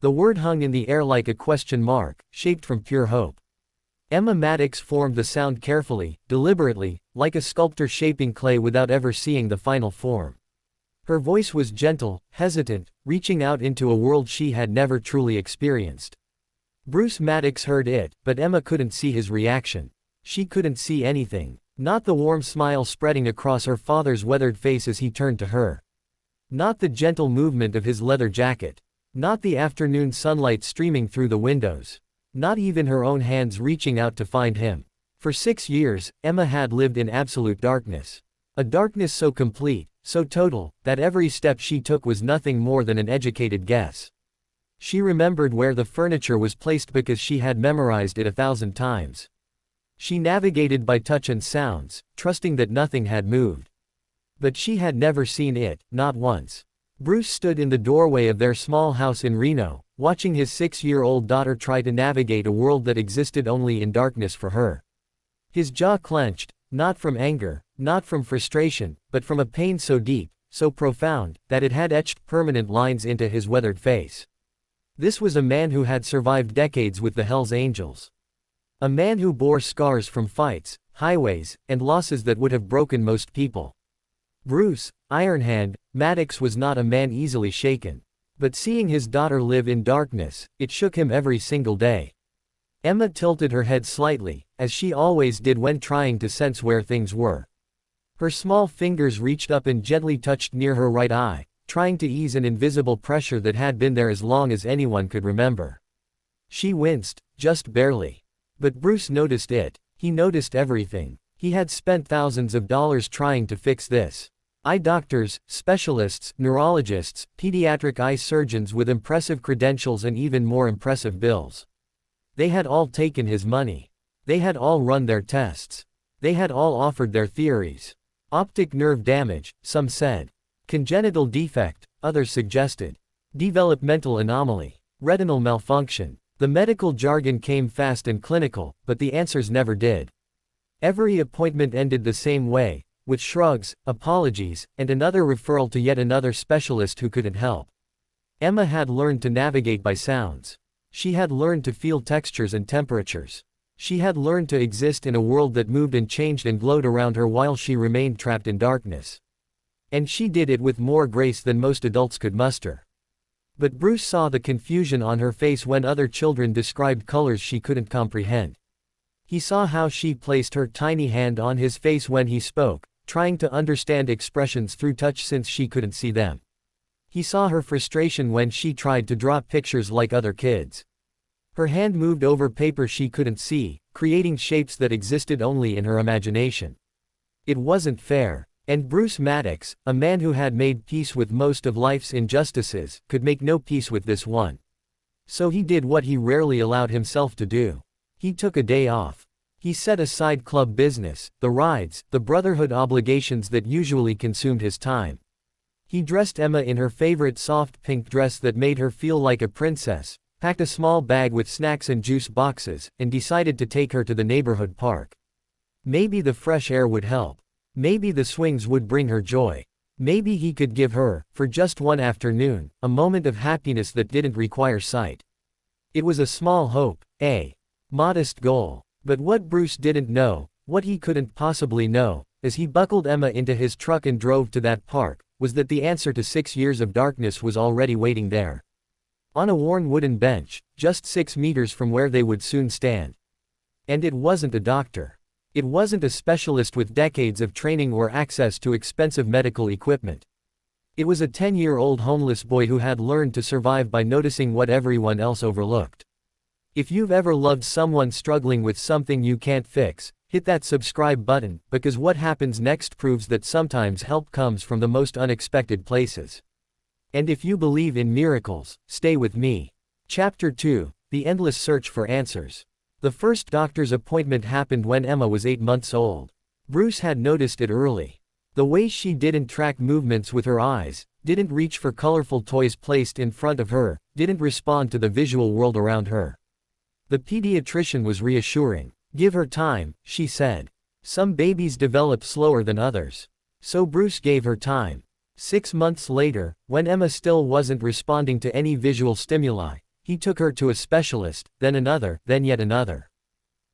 The word hung in the air like a question mark, shaped from pure hope. Emma Maddox formed the sound carefully, deliberately, like a sculptor shaping clay without ever seeing the final form. Her voice was gentle, hesitant, reaching out into a world she had never truly experienced. Bruce Maddox heard it, but Emma couldn't see his reaction. She couldn't see anything. Not the warm smile spreading across her father's weathered face as he turned to her. Not the gentle movement of his leather jacket. Not the afternoon sunlight streaming through the windows. Not even her own hands reaching out to find him. For 6 years, Emma had lived in absolute darkness. A darkness so complete, so total, that every step she took was nothing more than an educated guess. She remembered where the furniture was placed because she had memorized it 1,000 times. She navigated by touch and sounds, trusting that nothing had moved. But she had never seen it, not once. Bruce stood in the doorway of their small house in Reno, watching his 6-year-old daughter try to navigate a world that existed only in darkness for her. His jaw clenched, not from anger, not from frustration, but from a pain so deep, so profound, that it had etched permanent lines into his weathered face. This was a man who had survived decades with the Hells Angels. A man who bore scars from fights, highways, and losses that would have broken most people. Bruce, Ironhand, Maddox was not a man easily shaken. But seeing his daughter live in darkness, it shook him every single day. Emma tilted her head slightly, as she always did when trying to sense where things were. Her small fingers reached up and gently touched near her right eye, trying to ease an invisible pressure that had been there as long as anyone could remember. She winced, just barely. But Bruce noticed it. He noticed everything. He had spent thousands of dollars trying to fix this. Eye doctors, specialists, neurologists, pediatric eye surgeons with impressive credentials and even more impressive bills. They had all taken his money. They had all run their tests. They had all offered their theories. Optic nerve damage, some said. Congenital defect, others suggested. Developmental anomaly. Retinal malfunction. The medical jargon came fast and clinical, but the answers never did. Every appointment ended the same way, with shrugs, apologies, and another referral to yet another specialist who couldn't help. Emma had learned to navigate by sounds. She had learned to feel textures and temperatures. She had learned to exist in a world that moved and changed and glowed around her while she remained trapped in darkness. And she did it with more grace than most adults could muster. But Bruce saw the confusion on her face when other children described colors she couldn't comprehend. He saw how she placed her tiny hand on his face when he spoke, trying to understand expressions through touch since she couldn't see them. He saw her frustration when she tried to draw pictures like other kids. Her hand moved over paper she couldn't see, creating shapes that existed only in her imagination. It wasn't fair. And Bruce Maddox, a man who had made peace with most of life's injustices, could make no peace with this one. So he did what he rarely allowed himself to do. He took a day off. He set aside club business, the rides, the brotherhood obligations that usually consumed his time. He dressed Emma in her favorite soft pink dress that made her feel like a princess, packed a small bag with snacks and juice boxes, and decided to take her to the neighborhood park. Maybe the fresh air would help. Maybe the swings would bring her joy. Maybe he could give her, for just one afternoon, a moment of happiness that didn't require sight. It was a small hope, a modest goal. But what Bruce didn't know, what he couldn't possibly know, as he buckled Emma into his truck and drove to that park, was that the answer to 6 years of darkness was already waiting there. On a worn wooden bench, just 6 meters from where they would soon stand. And it wasn't a doctor. It wasn't a specialist with decades of training or access to expensive medical equipment. It was a 10-year-old homeless boy who had learned to survive by noticing what everyone else overlooked. If you've ever loved someone struggling with something you can't fix, hit that subscribe button, because what happens next proves that sometimes help comes from the most unexpected places. And if you believe in miracles, stay with me. Chapter 2: The Endless Search for Answers. The first doctor's appointment happened when Emma was 8 months old. Bruce had noticed it early. The way she didn't track movements with her eyes, didn't reach for colorful toys placed in front of her, didn't respond to the visual world around her. The pediatrician was reassuring. "Give her time," she said. "Some babies develop slower than others." So Bruce gave her time. 6 months later, when Emma still wasn't responding to any visual stimuli, He took her to a specialist, then another, then yet another.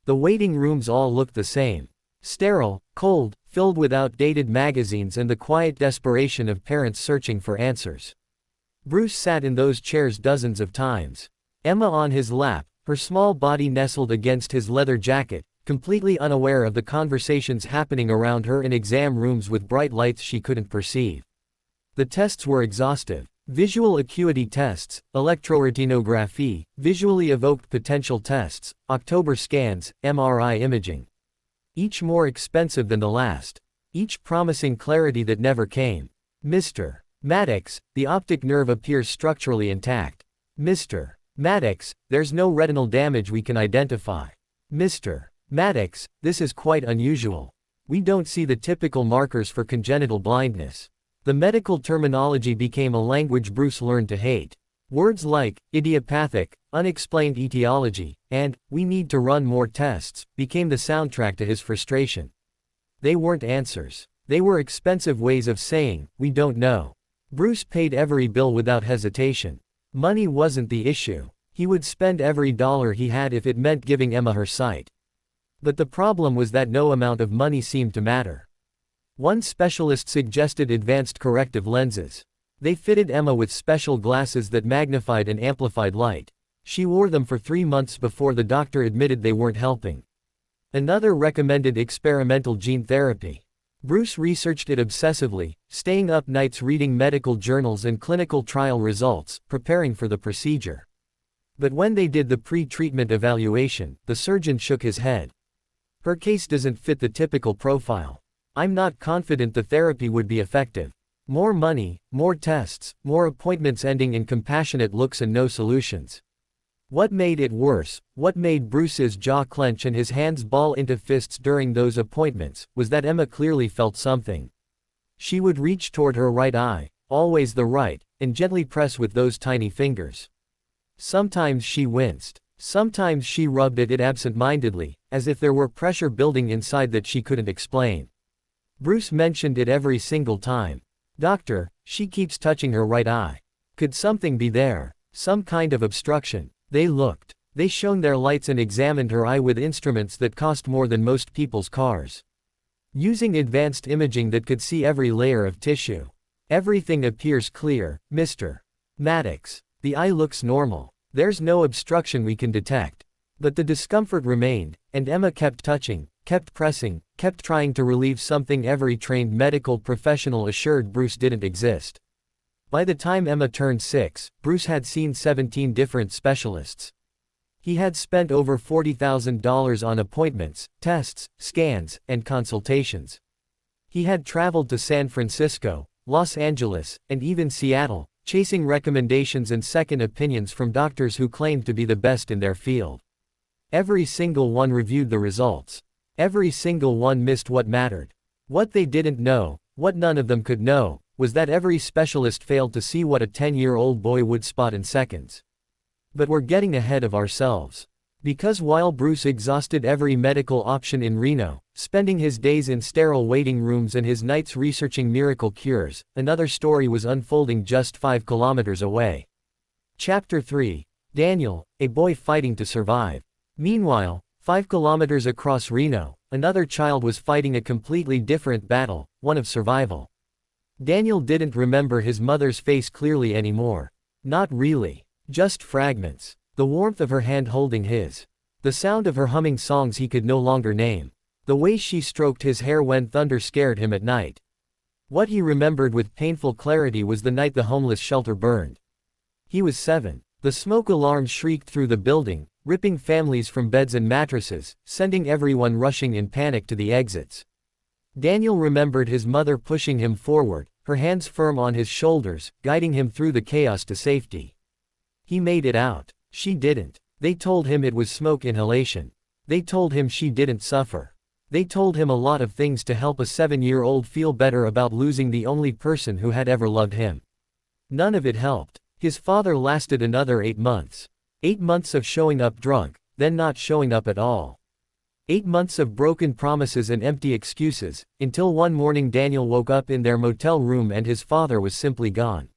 The waiting rooms all looked the same. Sterile, cold, filled with outdated magazines and the quiet desperation of parents searching for answers. Bruce sat in those chairs dozens of times. Emma on his lap, her small body nestled against his leather jacket, completely unaware of the conversations happening around her in exam rooms with bright lights she couldn't perceive. The tests were exhaustive. Visual acuity tests, electroretinography, visually evoked potential tests, October scans, MRI imaging. Each more expensive than the last. Each promising clarity that never came. Mr. Maddox, the optic nerve appears structurally intact. Mr. Maddox, there's no retinal damage we can identify. Mr. Maddox, this is quite unusual. We don't see the typical markers for congenital blindness. The medical terminology became a language Bruce learned to hate. Words like idiopathic, unexplained etiology, and we need to run more tests became the soundtrack to his frustration. They weren't answers. They were expensive ways of saying, we don't know. Bruce paid every bill without hesitation. Money wasn't the issue. He would spend every dollar he had if it meant giving Emma her sight. But the problem was that no amount of money seemed to matter. One specialist suggested advanced corrective lenses. They fitted Emma with special glasses that magnified and amplified light. She wore them for 3 months before the doctor admitted they weren't helping. Another recommended experimental gene therapy. Bruce researched it obsessively, staying up nights reading medical journals and clinical trial results, preparing for the procedure. But when they did the pre-treatment evaluation, the surgeon shook his head. Her case doesn't fit the typical profile. I'm not confident the therapy would be effective. More money, more tests, more appointments ending in compassionate looks and no solutions. What made it worse, what made Bruce's jaw clench and his hands ball into fists during those appointments, was that Emma clearly felt something. She would reach toward her right eye, always the right, and gently press with those tiny fingers. Sometimes she winced. Sometimes she rubbed at it absent-mindedly, as if there were pressure building inside that she couldn't explain. Bruce mentioned it every single time. Doctor, she keeps touching her right eye. Could something be there? Some kind of obstruction. They looked. They shone their lights and examined her eye with instruments that cost more than most people's cars. Using advanced imaging that could see every layer of tissue. Everything appears clear, Mr. Maddox. The eye looks normal. There's no obstruction we can detect. But the discomfort remained, and Emma kept touching, kept pressing, kept trying to relieve something every trained medical professional assured Bruce didn't exist. By the time Emma turned 6, Bruce had seen 17 different specialists. He had spent over $40,000 on appointments, tests, scans, and consultations. He had traveled to San Francisco, Los Angeles, and even Seattle, chasing recommendations and second opinions from doctors who claimed to be the best in their field. Every single one reviewed the results. Every single one missed what mattered. What they didn't know, what none of them could know, was that every specialist failed to see what a 10-year-old boy would spot in seconds. But we're getting ahead of ourselves. Because while Bruce exhausted every medical option in Reno, spending his days in sterile waiting rooms and his nights researching miracle cures, another story was unfolding just 5 kilometers away. Chapter 3. Daniel, a boy fighting to survive. Meanwhile, 5 kilometers across Reno, another child was fighting a completely different battle, one of survival. Daniel didn't remember his mother's face clearly anymore. Not really. Just fragments. The warmth of her hand holding his. The sound of her humming songs he could no longer name. The way she stroked his hair when thunder scared him at night. What he remembered with painful clarity was the night the homeless shelter burned. He was 7. The smoke alarm shrieked through the building, ripping families from beds and mattresses, sending everyone rushing in panic to the exits. Daniel remembered his mother pushing him forward, her hands firm on his shoulders, guiding him through the chaos to safety. He made it out. She didn't. They told him it was smoke inhalation. They told him she didn't suffer. They told him a lot of things to help a 7-year-old feel better about losing the only person who had ever loved him. None of it helped. His father lasted another 8 months. 8 months of showing up drunk, then not showing up at all. 8 months of broken promises and empty excuses, until one morning Daniel woke up in their motel room and his father was simply gone.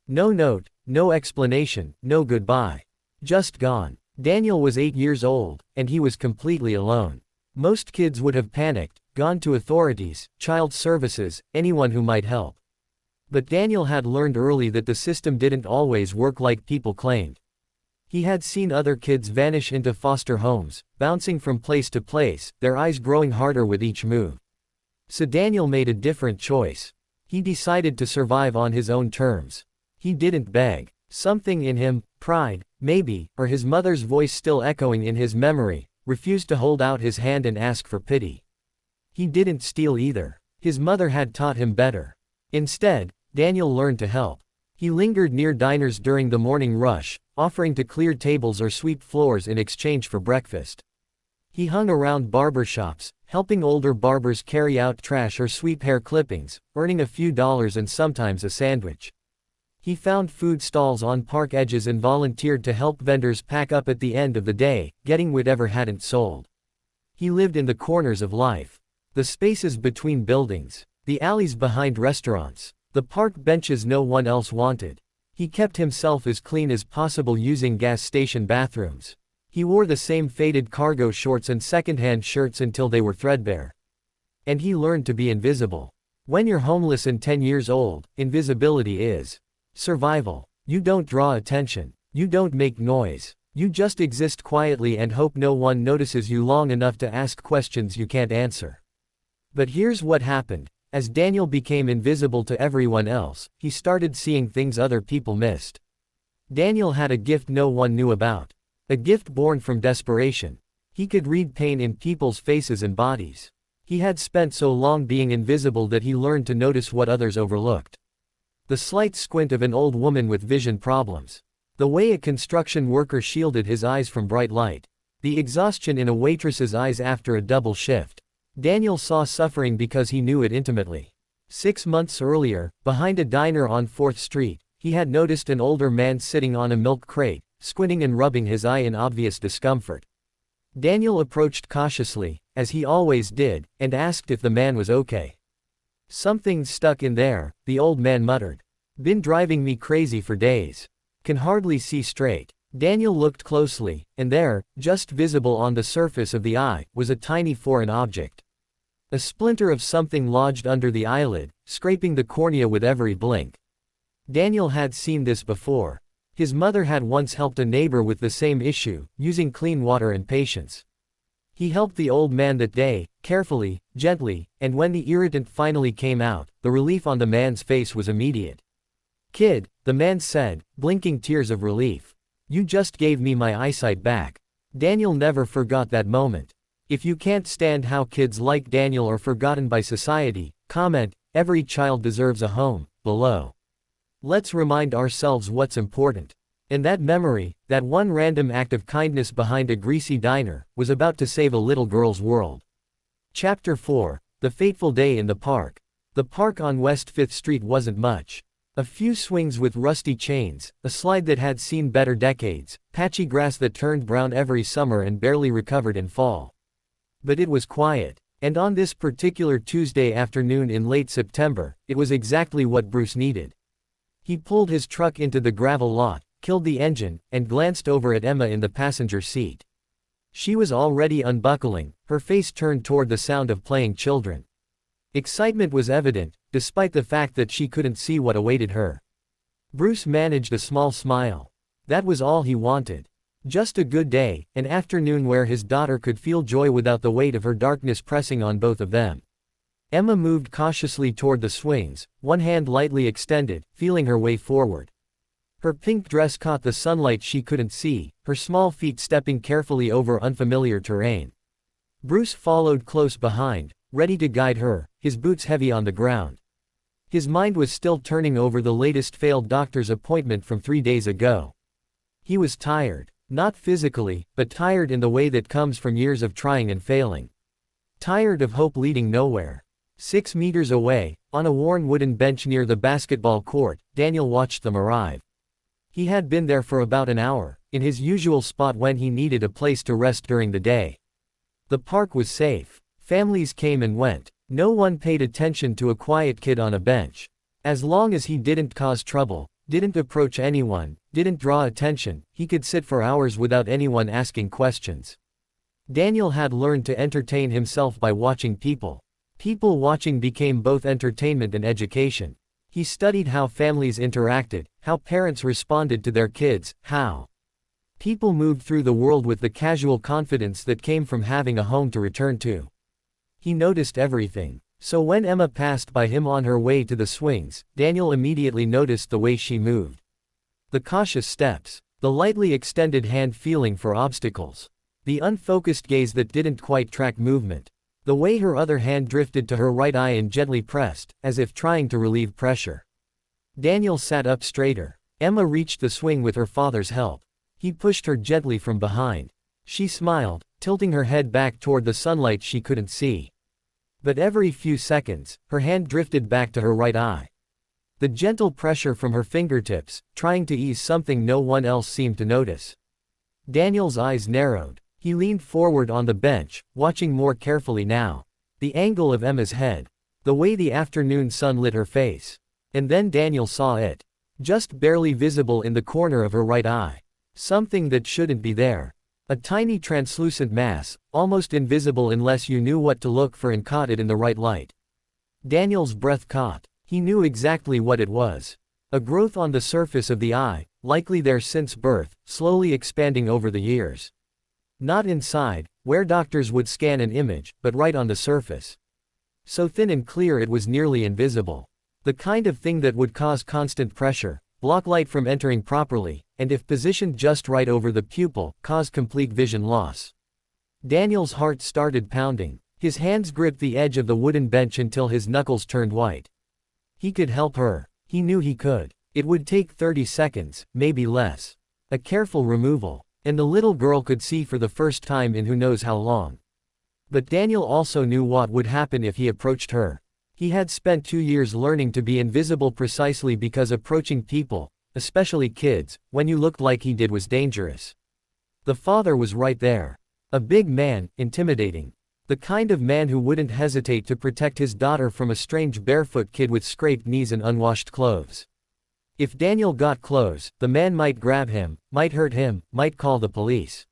No note, no explanation, no goodbye. Just gone. Daniel was 8 years old, and he was completely alone. Most kids would have panicked, gone to authorities, child services, anyone who might help. But Daniel had learned early that the system didn't always work like people claimed. He had seen other kids vanish into foster homes, bouncing from place to place, their eyes growing harder with each move. So Daniel made a different choice. He decided to survive on his own terms. He didn't beg. Something in him, pride, maybe, or his mother's voice still echoing in his memory, refused to hold out his hand and ask for pity. He didn't steal either. His mother had taught him better. Instead, Daniel learned to help. He lingered near diners during the morning rush, offering to clear tables or sweep floors in exchange for breakfast. He hung around barbershops, helping older barbers carry out trash or sweep hair clippings, earning a few dollars and sometimes a sandwich. He found food stalls on park edges and volunteered to help vendors pack up at the end of the day, getting whatever hadn't sold. He lived in the corners of life. The spaces between buildings. The alleys behind restaurants. The park benches no one else wanted. He kept himself as clean as possible using gas station bathrooms. He wore the same faded cargo shorts and secondhand shirts until they were threadbare. And he learned to be invisible. When you're homeless and 10 years old, invisibility is survival. You don't draw attention. You don't make noise. You just exist quietly and hope no one notices you long enough to ask questions you can't answer. But here's what happened. As Daniel became invisible to everyone else, he started seeing things other people missed. Daniel had a gift no one knew about. A gift born from desperation. He could read pain in people's faces and bodies. He had spent so long being invisible that he learned to notice what others overlooked. The slight squint of an old woman with vision problems. The way a construction worker shielded his eyes from bright light. The exhaustion in a waitress's eyes after a double shift. Daniel saw suffering because he knew it intimately. 6 months earlier, behind a diner on 4th Street, he had noticed an older man sitting on a milk crate, squinting and rubbing his eye in obvious discomfort. Daniel approached cautiously, as he always did, and asked if the man was okay. "Something's stuck in there," the old man muttered. "Been driving me crazy for days. Can hardly see straight." Daniel looked closely, and there, just visible on the surface of the eye, was a tiny foreign object. A splinter of something lodged under the eyelid, scraping the cornea with every blink. Daniel had seen this before. His mother had once helped a neighbor with the same issue, using clean water and patience. He helped the old man that day, carefully, gently, and when the irritant finally came out, the relief on the man's face was immediate. "Kid," the man said, blinking tears of relief. "You just gave me my eyesight back." Daniel never forgot that moment. If you can't stand how kids like Daniel are forgotten by society, comment, "Every child deserves a home," below. Let's remind ourselves what's important. And that memory, that one random act of kindness behind a greasy diner, was about to save a little girl's world. Chapter 4. The Fateful Day in the Park. The park on West 5th Street wasn't much. A few swings with rusty chains, a slide that had seen better decades, patchy grass that turned brown every summer and barely recovered in fall. But it was quiet. And on this particular Tuesday afternoon in late September, it was exactly what Bruce needed. He pulled his truck into the gravel lot, killed the engine, and glanced over at Emma in the passenger seat. She was already unbuckling, her face turned toward the sound of playing children. Excitement was evident, despite the fact that she couldn't see what awaited her. Bruce managed a small smile. That was all he wanted. Just a good day, an afternoon where his daughter could feel joy without the weight of her darkness pressing on both of them. Emma moved cautiously toward the swings, one hand lightly extended, feeling her way forward. Her pink dress caught the sunlight she couldn't see, her small feet stepping carefully over unfamiliar terrain. Bruce followed close behind, ready to guide her, his boots heavy on the ground. His mind was still turning over the latest failed doctor's appointment from 3 days ago. He was tired. Not physically, but tired in the way that comes from years of trying and failing. Tired of hope leading nowhere. 6 meters away, on a worn wooden bench near the basketball court, Daniel watched them arrive. He had been there for about an hour, in his usual spot when he needed a place to rest during the day. The park was safe. Families came and went. No one paid attention to a quiet kid on a bench. As long as he didn't cause trouble, didn't approach anyone, didn't draw attention, he could sit for hours without anyone asking questions. Daniel had learned to entertain himself by watching people. People watching became both entertainment and education. He studied how families interacted, how parents responded to their kids, how people moved through the world with the casual confidence that came from having a home to return to. He noticed everything. So when Emma passed by him on her way to the swings, Daniel immediately noticed the way she moved. The cautious steps, the lightly extended hand feeling for obstacles, the unfocused gaze that didn't quite track movement, the way her other hand drifted to her right eye and gently pressed, as if trying to relieve pressure. Daniel sat up straighter. Emma reached the swing with her father's help. He pushed her gently from behind. She smiled, tilting her head back toward the sunlight she couldn't see. But every few seconds, her hand drifted back to her right eye. The gentle pressure from her fingertips, trying to ease something no one else seemed to notice. Daniel's eyes narrowed. He leaned forward on the bench, watching more carefully now. The angle of Emma's head. The way the afternoon sun lit her face. And then Daniel saw it. Just barely visible in the corner of her right eye. Something that shouldn't be there. A tiny translucent mass, almost invisible unless you knew what to look for and caught it in the right light. Daniel's breath caught. He knew exactly what it was. A growth on the surface of the eye, likely there since birth, slowly expanding over the years. Not inside, where doctors would scan an image, but right on the surface. So thin and clear it was nearly invisible. The kind of thing that would cause constant pressure, block light from entering properly, and if positioned just right over the pupil, cause complete vision loss. Daniel's heart started pounding. His hands gripped the edge of the wooden bench until his knuckles turned white. He could help her. He knew he could. It would take 30 seconds, maybe less. A careful removal, and the little girl could see for the first time in who knows how long. But Daniel also knew what would happen if he approached her. He had spent 2 years learning to be invisible precisely because approaching people, especially kids, when you looked like he did was dangerous. The father was right there. A big man, intimidating. The kind of man who wouldn't hesitate to protect his daughter from a strange barefoot kid with scraped knees and unwashed clothes. If Daniel got close, the man might grab him, might hurt him, might call the police.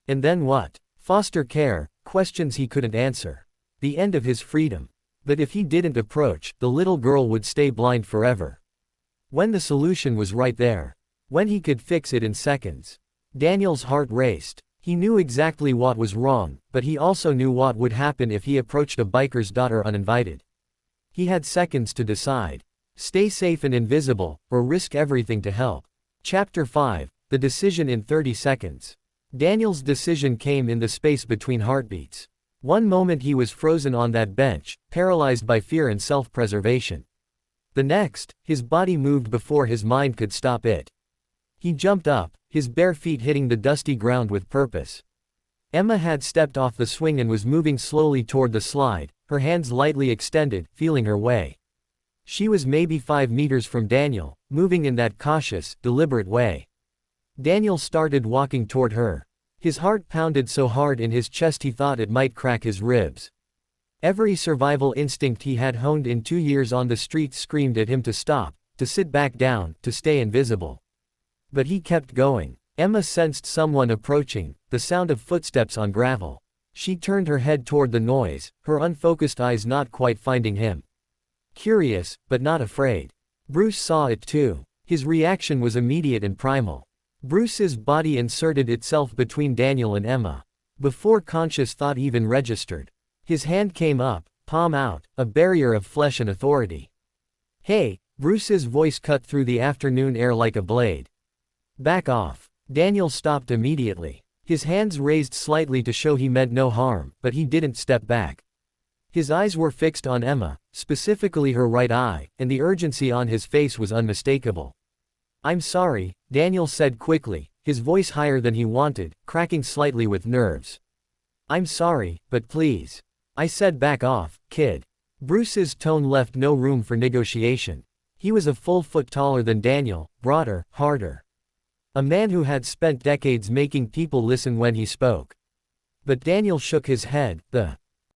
And then what? Foster care, questions he couldn't answer. The end of his freedom. But if he didn't approach, the little girl would stay blind forever. When the solution was right there. When he could fix it in seconds. Daniel's heart raced. He knew exactly what was wrong, but he also knew what would happen if he approached a biker's daughter uninvited. He had seconds to decide. Stay safe and invisible, or risk everything to help. Chapter 5, The Decision in 30 Seconds. Daniel's decision came in the space between heartbeats. One moment he was frozen on that bench, paralyzed by fear and self-preservation. The next, his body moved before his mind could stop it. He jumped up, his bare feet hitting the dusty ground with purpose. Emma had stepped off the swing and was moving slowly toward the slide, her hands lightly extended, feeling her way. She was maybe 5 meters from Daniel, moving in that cautious, deliberate way. Daniel started walking toward her. His heart pounded so hard in his chest he thought it might crack his ribs. Every survival instinct he had honed in 2 years on the streets screamed at him to stop, to sit back down, to stay invisible. But he kept going. Emma sensed someone approaching, the sound of footsteps on gravel. She turned her head toward the noise, her unfocused eyes not quite finding him. Curious, but not afraid. Bruce saw it too. His reaction was immediate and primal. Bruce's body inserted itself between Daniel and Emma. Before conscious thought even registered. His hand came up, palm out, a barrier of flesh and authority. "Hey," Bruce's voice cut through the afternoon air like a blade. "Back off." Daniel stopped immediately. His hands raised slightly to show he meant no harm, but he didn't step back. His eyes were fixed on Emma, specifically her right eye, and the urgency on his face was unmistakable. "I'm sorry," Daniel said quickly, his voice higher than he wanted, cracking slightly with nerves. "I'm sorry, but please." "I said back off, kid." Bruce's tone left no room for negotiation. He was a full foot taller than Daniel, broader, harder. A man who had spent decades making people listen when he spoke. But Daniel shook his head, the